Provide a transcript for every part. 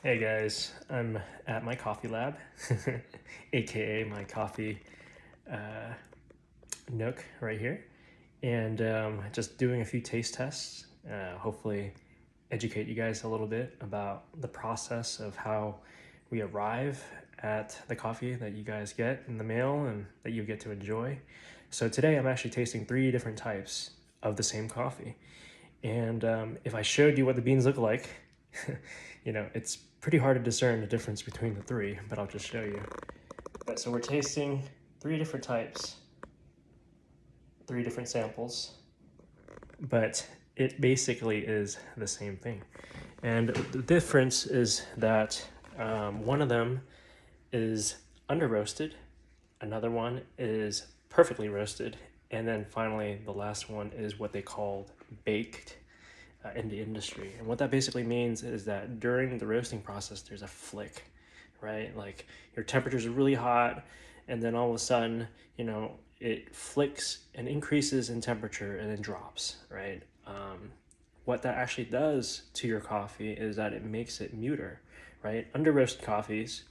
Hey guys, I'm at my coffee lab, aka my coffee uh, nook right here, and just doing a few taste tests. Hopefully, educate you guys a little bit about the process of how we arrive at the coffee that you guys get in the mail and that you get to enjoy. So, today I'm actually tasting three different types of the same coffee. And if I showed you what the beans look like, it's pretty hard to discern the difference between the three, but I'll just show you. So we're tasting three different types, three different samples, but it basically is the same thing. And the difference is that one of them is under roasted, another one is perfectly roasted, and then finally the last one is what they called baked in the industry. And what that basically means is that during the roasting process, there's a flick, right? Like your temperatures are really hot, and then all of a sudden, it flicks and increases in temperature and then drops, right? What that actually does to your coffee is that it makes it muter, right? Under roasted coffees,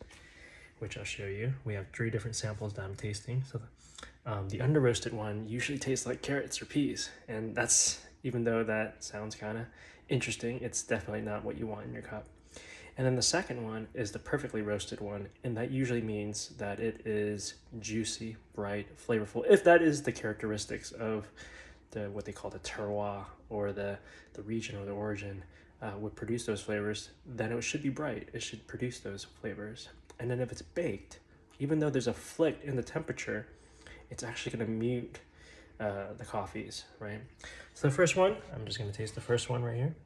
which I'll show you, we have three different samples that I'm tasting. So the under roasted one usually tastes like carrots or peas, and that's, even though that sounds kind of interesting, it's definitely not what you want in your cup. And then the second one is the perfectly roasted one, and that usually means that it is juicy, bright, flavorful, if that is the characteristics of what they call the terroir, or the region or the origin would produce those flavors. Then it should be bright, it should produce those flavors. And then if it's baked, even though there's a flick in the temperature, it's actually going to mute the coffees, right? So the first one, I'm just going to taste the first one right here.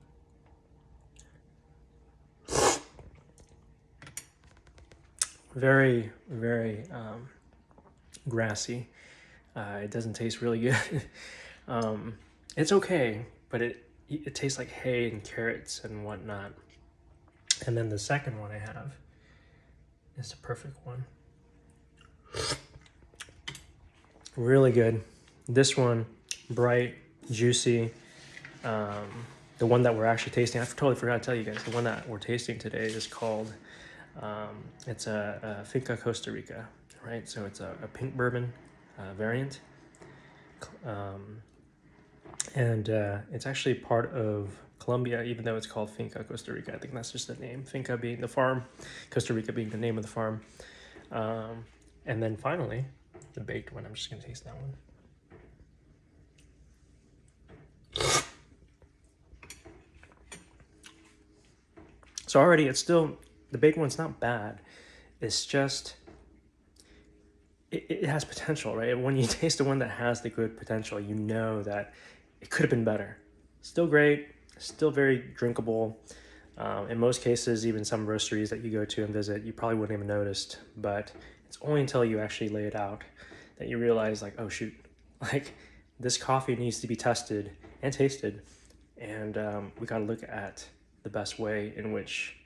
Very, very grassy. It doesn't taste really good. It's okay, but it tastes like hay and carrots and whatnot. And then the second one I have is the perfect one. Really good. This one, bright, juicy. The one that we're actually tasting, I totally forgot to tell you guys, the one that we're tasting today is called, it's a Finca Costa Rica, right? So it's a pink bourbon variant. And it's actually part of Colombia, even though it's called Finca Costa Rica. I think that's just the name. Finca being the farm, Costa Rica being the name of the farm. And then finally, the baked one. I'm just going to taste that one. So already it's still, the baked one's not bad. It's just, it has potential, right? When you taste the one that has the good potential, you know that it could have been better. Still great, still very drinkable. In most cases, even some roasteries that you go to and visit, you probably wouldn't even noticed, but it's only until you actually lay it out that you realize, like, oh shoot, like this coffee needs to be tested and tasted, and we got to look at the best way in which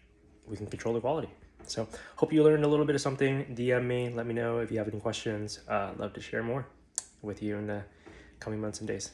we can control the quality. So hope you learned a little bit of something. DM me, let me know if you have any questions. Love to share more with you in the coming months and days.